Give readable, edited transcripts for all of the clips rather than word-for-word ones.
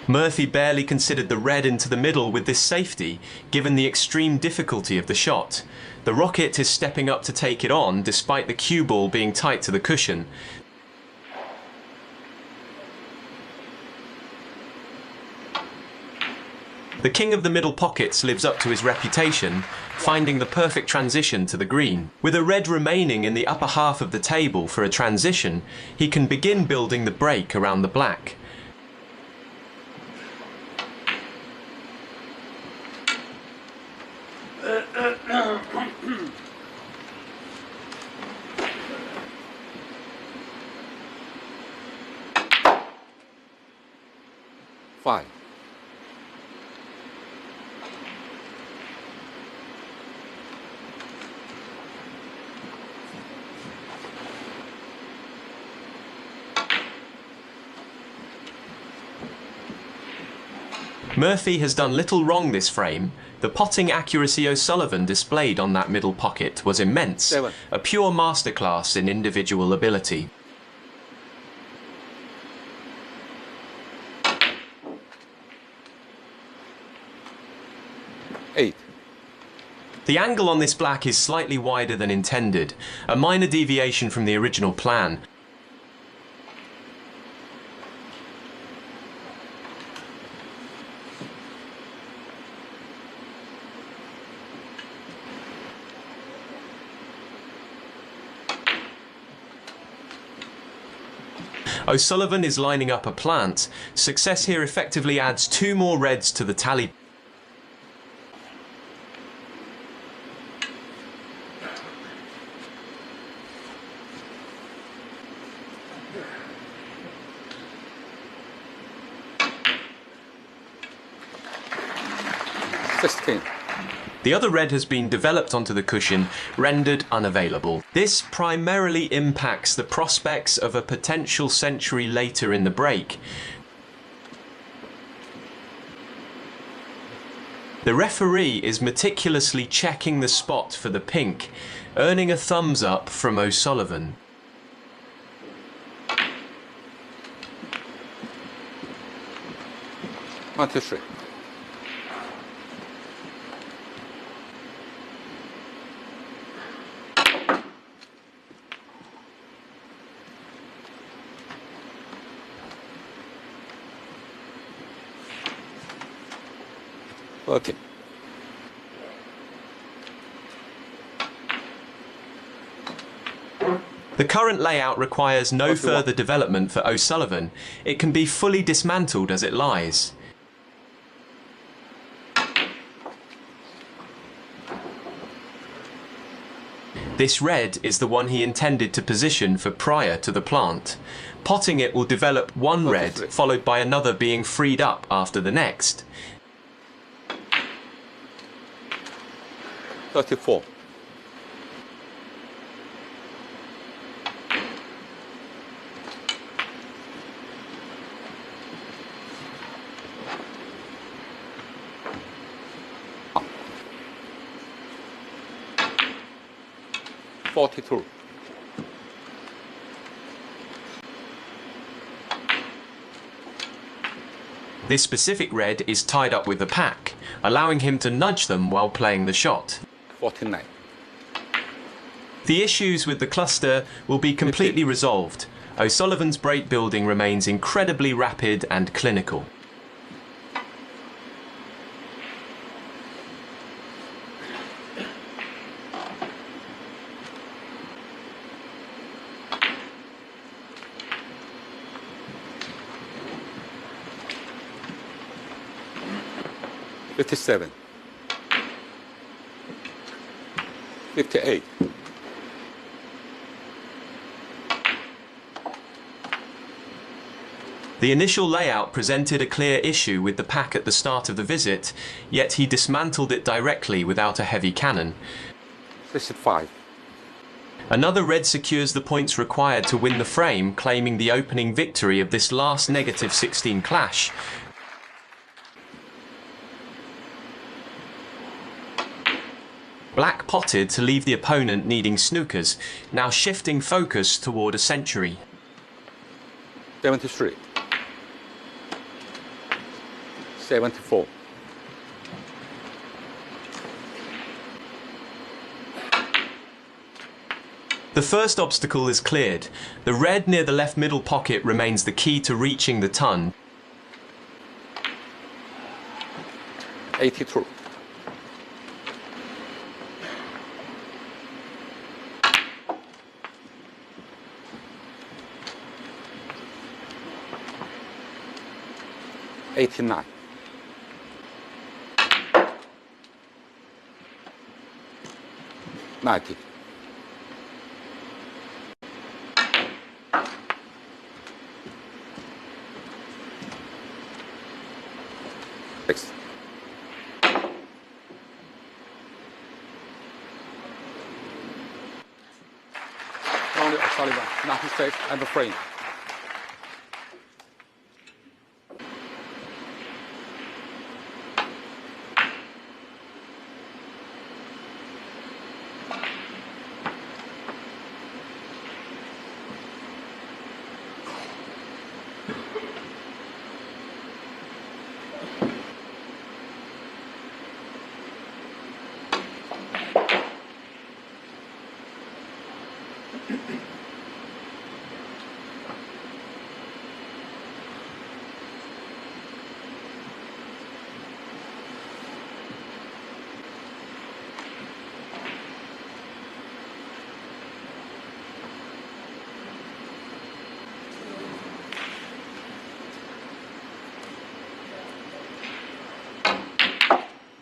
Murphy barely considered the red into the middle with this safety, given the extreme difficulty of the shot. The rocket is stepping up to take it on, despite the cue ball being tight to the cushion. The king of the middle pockets lives up to his reputation, finding the perfect transition to the green. With a red remaining in the upper half of the table for a transition, he can begin building the break around the black. Fine. Murphy has done little wrong this frame. The potting accuracy O'Sullivan displayed on that middle pocket was immense, a pure masterclass in individual ability. Eight. The angle on this black is slightly wider than intended, a minor deviation from the original plan. O'Sullivan is lining up a plant. Success here effectively adds 2 more reds to the tally. The other red has been developed onto the cushion, rendered unavailable. This primarily impacts the prospects of a potential century later in the break. The referee is meticulously checking the spot for the pink, earning a thumbs up from O'Sullivan. One, two, three. Okay. The current layout requires no further development for O'Sullivan. It can be fully dismantled as it lies. This red is the one he intended to position for prior to the plant. Potting it will develop one red, followed by another being freed up after the next. 34. $42. This specific red is tied up with the pack, allowing him to nudge them while playing the shot. 49. The issues with the cluster will be completely resolved. O'Sullivan's break building remains incredibly rapid and clinical. $57. 58. The initial layout presented a clear issue with the pack at the start of the visit, yet he dismantled it directly without a heavy cannon. 65. Another red secures the points required to win the frame, claiming the opening victory of this last -16 clash. Black potted to leave the opponent needing snookers, now shifting focus toward a century. 73. 74. The first obstacle is cleared. The red near the left middle pocket remains the key to reaching the ton. 82. $89. 90. 6. Ronnie O'Sullivan, 96 and the frame.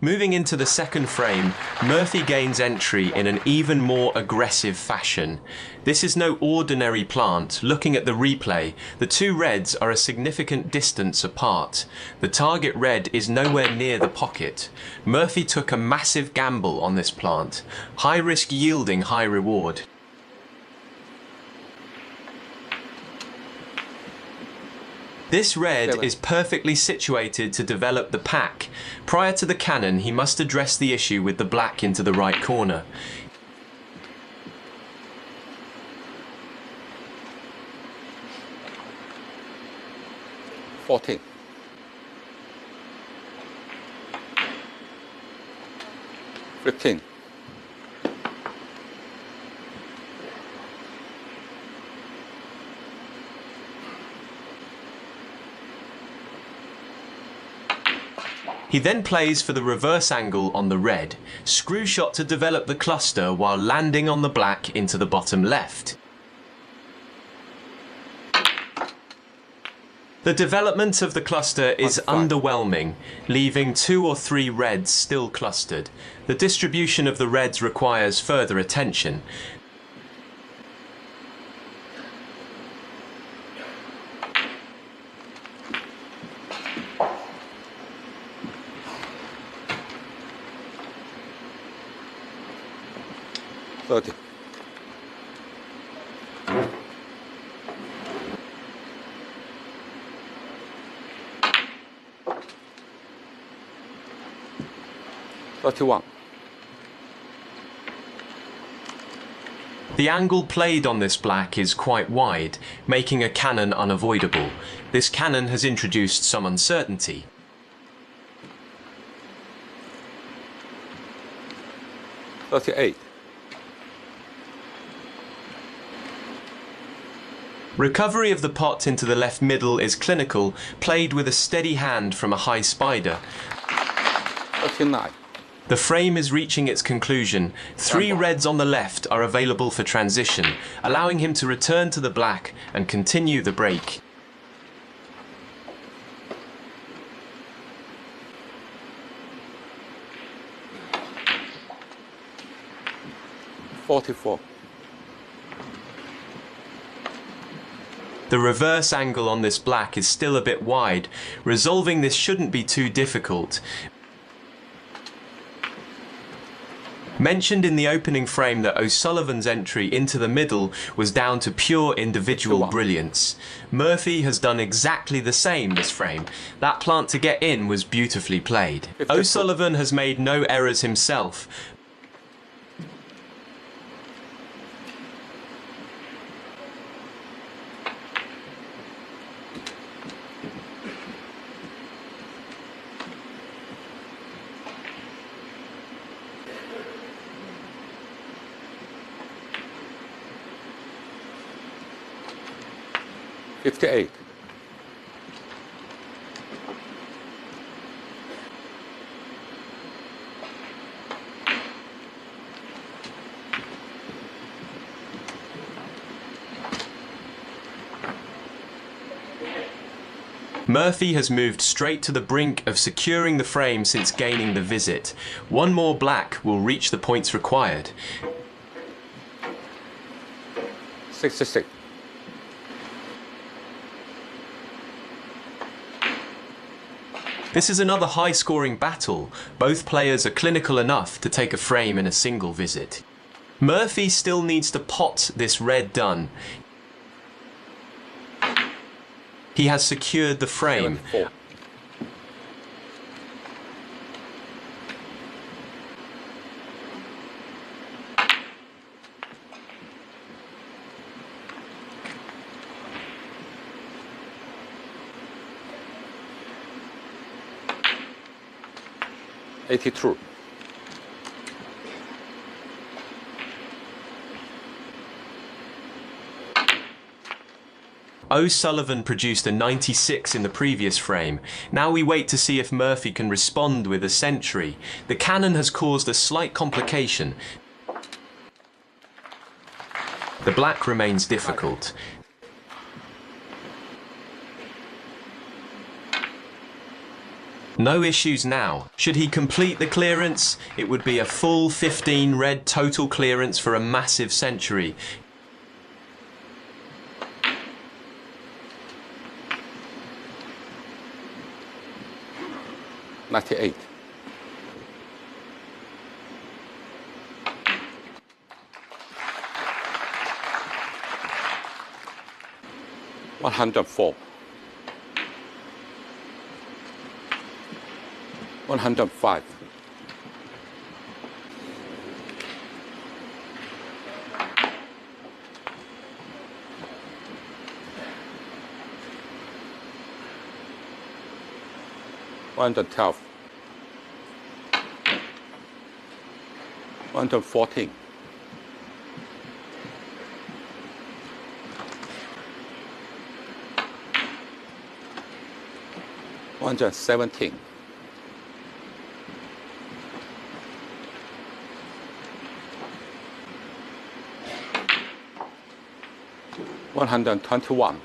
Moving into the second frame, Murphy gains entry in an even more aggressive fashion. This is no ordinary plant. Looking at the replay, the two reds are a significant distance apart. The target red is nowhere near the pocket. Murphy took a massive gamble on this plant. High risk yielding high reward. This red 7. is perfectly situated to develop the pack. Prior to the cannon, he must address the issue with the black into the right corner. $14. 15. He then plays for the reverse angle on the red, screw shot to develop the cluster while landing on the black into the bottom left. The development of the cluster is underwhelming, leaving 2 or 3 reds still clustered. The distribution of the reds requires further attention. $30. 31. The angle played on this black is quite wide, making a cannon unavoidable. This cannon has introduced some uncertainty. $38. Recovery of the pot into the left middle is clinical, played with a steady hand from a high spider. 39. The frame is reaching its conclusion. 3 reds on the left are available for transition, allowing him to return to the black and continue the break. $44. The reverse angle on this black is still a bit wide. Resolving this shouldn't be too difficult. Mentioned in the opening frame that O'Sullivan's entry into the middle was down to pure individual brilliance. Murphy has done exactly the same this frame. That plant to get in was beautifully played. O'Sullivan has made no errors himself. 58. Murphy has moved straight to the brink of securing the frame since gaining the visit. One more black will reach the points required. 66. This is another high-scoring battle. Both players are clinical enough to take a frame in a single visit. Murphy still needs to pot this red done. He has secured the frame. 74. $82. O'Sullivan produced a 96 in the previous frame. Now we wait to see if Murphy can respond with a century. The cannon has caused a slight complication. The black remains difficult. No issues now. Should he complete the clearance, it would be a full 15 red total clearance for a massive century. $98. $104. $105. $112. $114. $117. $121.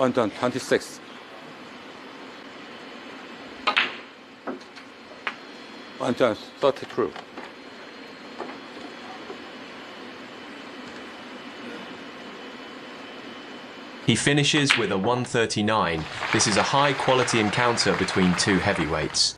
$126. $132. He finishes with a 139. This is a high-quality encounter between two heavyweights.